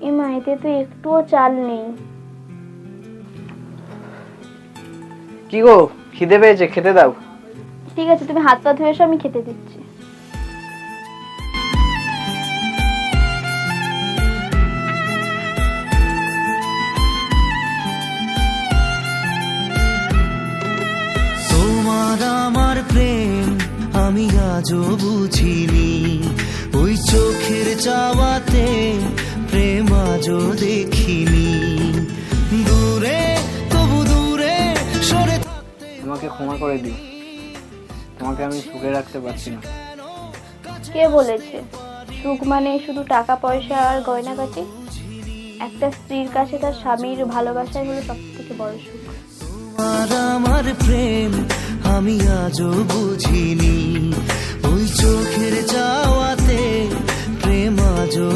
এমা, এতে তো একটুও চাল নেই। কি গো, খিদে পেয়েছে, খেতে দাও। ঠিক আছে, তুমি হাত পা ধুয়ে এসো, আমি খেতে দিচ্ছি। তোমার আমার প্রেম আমি আজও বুঝিনি, ওই চোখের চাওয়াতে প্রেম আজও দেখিনি। দূরে তবু দূরে সরে থাকতে আমাকে ক্ষমা করে দিও, তোমাকে আমি সুখে রাখতে পারছি না। কে বলেছে সুখ মানে শুধু টাকা পয়সা আর গয়নাগাটি? একটা স্ত্রীর কাছে তার স্বামীর ভালোবাসাই হলো সব থেকে বড় সুখ। আর আমার প্রেম আমি আজও বুঝিনি, ওই চোখের চাওয়াতে প্রেম আজও